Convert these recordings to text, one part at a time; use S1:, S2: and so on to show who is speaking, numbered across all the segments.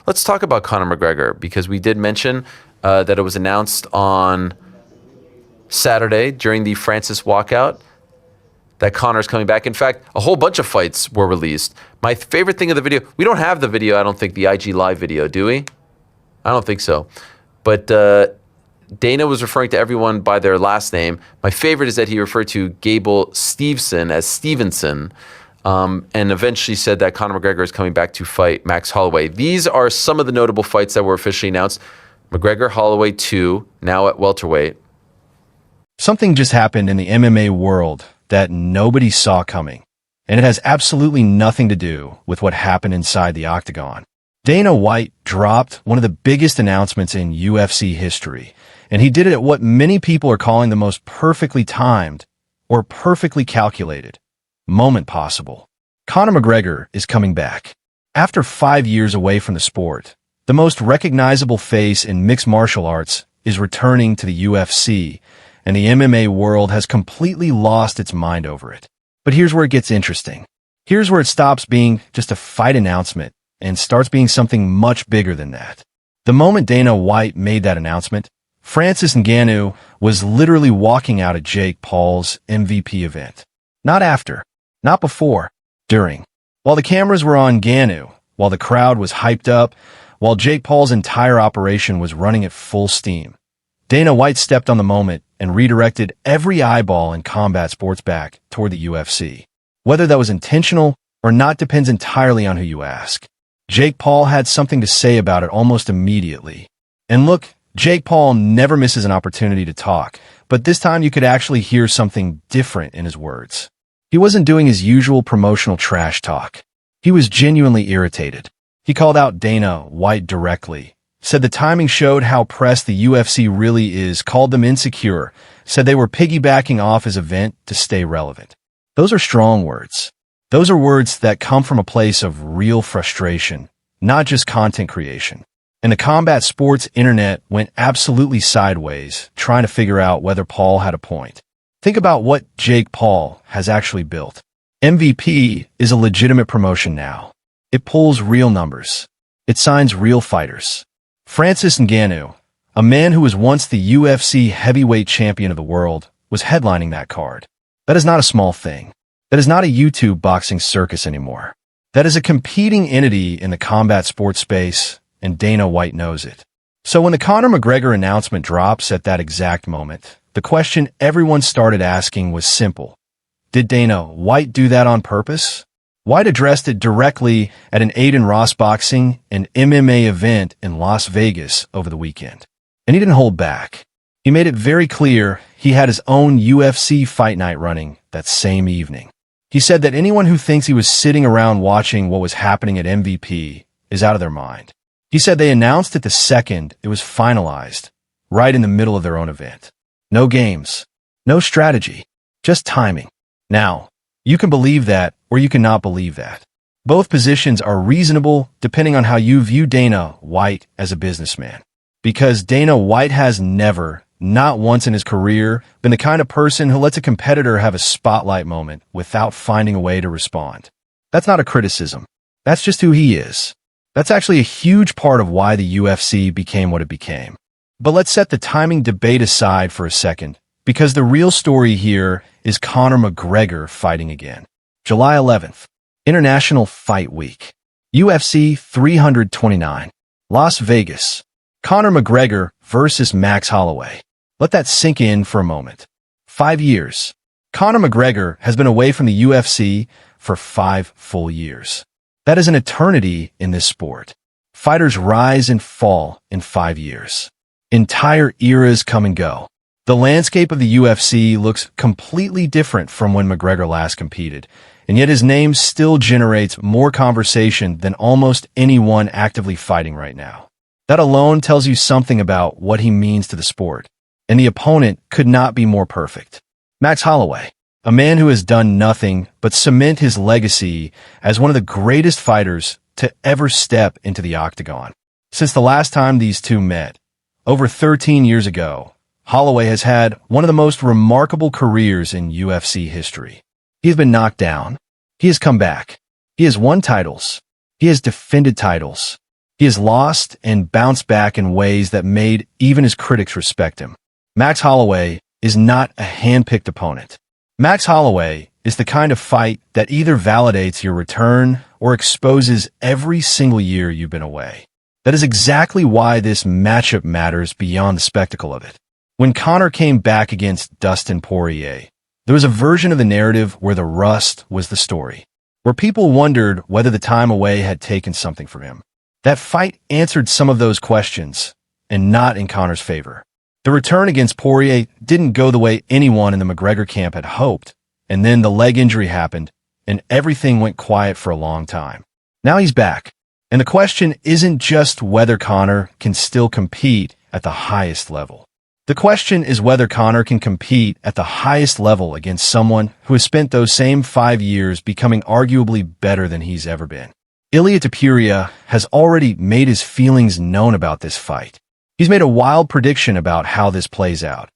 S1: let's talk about Conor McGregor, because we did mention that it was announced on Saturday during the Francis walkout that Conor's coming back. In fact, a whole bunch of fights were released. My favorite thing of the video, we don't have the video, I don't think, the IG Live video, do we? I don't think so. But Dana was referring to everyone by their last name. My favorite is that he referred to Gable Stevenson as Stevenson, and eventually said that Conor McGregor is coming back to fight Max Holloway. These are some of the notable fights that were officially announced. McGregor, Holloway 2, now at welterweight.
S2: Something just happened in the MMA world that nobody saw coming, and it has absolutely nothing to do with what happened inside the octagon. Dana White dropped one of the biggest announcements in UFC history, and he did it at what many people are calling the most perfectly timed or perfectly calculated moment possible. Conor McGregor is coming back. After 5 years away from the sport, the most recognizable face in mixed martial arts is returning to the UFC, and the MMA world has completely lost its mind over it. But here's where it gets interesting. Here's where it stops being just a fight announcement and starts being something much bigger than that. The moment Dana White made that announcement, Francis Ngannou was literally walking out at Jake Paul's MVP event. Not after, not before, during. While the cameras were on Ngannou, while the crowd was hyped up, while Jake Paul's entire operation was running at full steam, Dana White stepped on the moment and redirected every eyeball in combat sports back toward the UFC. Whether that was intentional or not depends entirely on who you ask. Jake Paul had something to say about it almost immediately. And look, Jake Paul never misses an opportunity to talk, but this time you could actually hear something different in his words. He wasn't doing his usual promotional trash talk. He was genuinely irritated. He called out Dana White directly, said the timing showed how pressed the UFC really is, called them insecure, said they were piggybacking off his event to stay relevant. Those are strong words. Those are words that come from a place of real frustration, not just content creation. And the combat sports internet went absolutely sideways, trying to figure out whether Paul had a point. Think about what Jake Paul has actually built. MVP is a legitimate promotion now. It pulls real numbers. It signs real fighters. Francis Ngannou, a man who was once the UFC heavyweight champion of the world, was headlining that card. That is not a small thing. That is not a YouTube boxing circus anymore. That is a competing entity in the combat sports space, and Dana White knows it. So when the Conor McGregor announcement drops at that exact moment, the question everyone started asking was simple. Did Dana White do that on purpose? White addressed it directly at an Aiden Ross boxing and MMA event in Las Vegas over the weekend. And he didn't hold back. He made it very clear he had his own UFC fight night running that same evening. He said that anyone who thinks he was sitting around watching what was happening at MVP is out of their mind. He said they announced it the second it was finalized, right in the middle of their own event. No games, no strategy, just timing. Now, you can believe that or you cannot believe that. Both positions are reasonable depending on how you view Dana White as a businessman. Because Dana White has never, not once in his career, been the kind of person who lets a competitor have a spotlight moment without finding a way to respond. That's not a criticism. That's just who he is. That's actually a huge part of why the UFC became what it became. But let's set the timing debate aside for a second, because the real story here is Conor McGregor fighting again. July 11th, International Fight Week. UFC 329. Las Vegas. Conor McGregor versus Max Holloway. Let that sink in for a moment. 5 years. Conor McGregor has been away from the UFC for 5 full years. That is an eternity in this sport. Fighters rise and fall in 5 years. Entire eras come and go. The landscape of the UFC looks completely different from when McGregor last competed, and yet his name still generates more conversation than almost anyone actively fighting right now. That alone tells you something about what he means to the sport, and the opponent could not be more perfect. Max Holloway, a man who has done nothing but cement his legacy as one of the greatest fighters to ever step into the octagon. Since the last time these two met, over 13 years ago, Holloway has had one of the most remarkable careers in UFC history. He has been knocked down. He has come back. He has won titles. He has defended titles. He has lost and bounced back in ways that made even his critics respect him. Max Holloway is not a hand-picked opponent. Max Holloway is the kind of fight that either validates your return or exposes every single year you've been away. That is exactly why this matchup matters beyond the spectacle of it. When Conor came back against Dustin Poirier, there was a version of the narrative where the rust was the story, where people wondered whether the time away had taken something from him. That fight answered some of those questions, and not in Conor's favor. The return against Poirier didn't go the way anyone in the McGregor camp had hoped, and then the leg injury happened, and everything went quiet for a long time. Now he's back, and the question isn't just whether Conor can still compete at the highest level. The question is whether Conor can compete at the highest level against someone who has spent those same 5 years becoming arguably better than he's ever been. Ilia Topuria has already made his feelings known about this fight. He's made a wild prediction about how this plays out.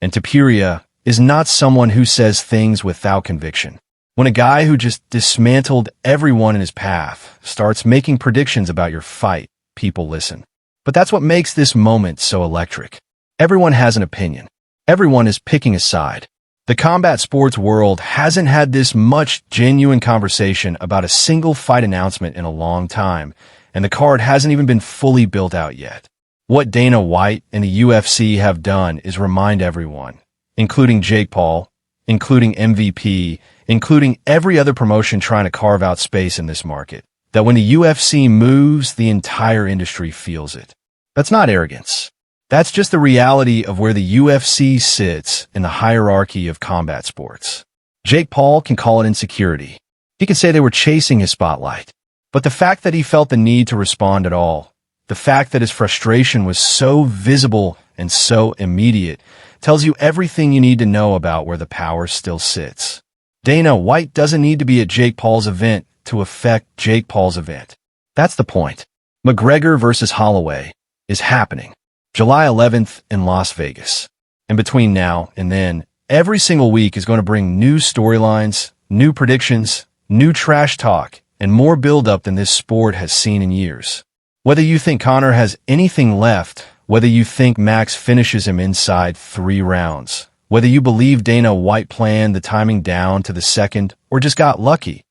S2: And Topuria is not someone who says things without conviction. When a guy who just dismantled everyone in his path starts making predictions about your fight, people listen. But that's what makes this moment so electric. Everyone has an opinion. Everyone is picking a side. The combat sports world hasn't had this much genuine conversation about a single fight announcement in a long time, and the card hasn't even been fully built out yet. What Dana White and the UFC have done is remind everyone, including Jake Paul, including MVP, including every other promotion trying to carve out space in this market, that when the UFC moves, the entire industry feels it. That's not arrogance. That's just the reality of where the UFC sits in the hierarchy of combat sports. Jake Paul can call it insecurity. He can say they were chasing his spotlight. But the fact that he felt the need to respond at all, the fact that his frustration was so visible and so immediate, tells you everything you need to know about where the power still sits. Dana White doesn't need to be at Jake Paul's event to affect Jake Paul's event. That's the point. McGregor versus Holloway is happening. July 11th in Las Vegas. And between now and then, every single week is going to bring new storylines, new predictions, new trash talk, and more build-up than this sport has seen in years. Whether you think Conor has anything left, whether you think Max finishes him inside 3 rounds, whether you believe Dana White planned the timing down to the second or just got lucky,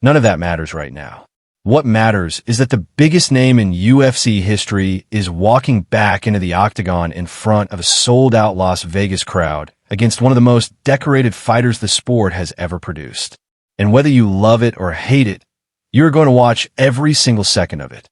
S2: none of that matters right now. What matters is that the biggest name in UFC history is walking back into the octagon in front of a sold-out Las Vegas crowd against one of the most decorated fighters the sport has ever produced. And whether you love it or hate it, you're going to watch every single second of it.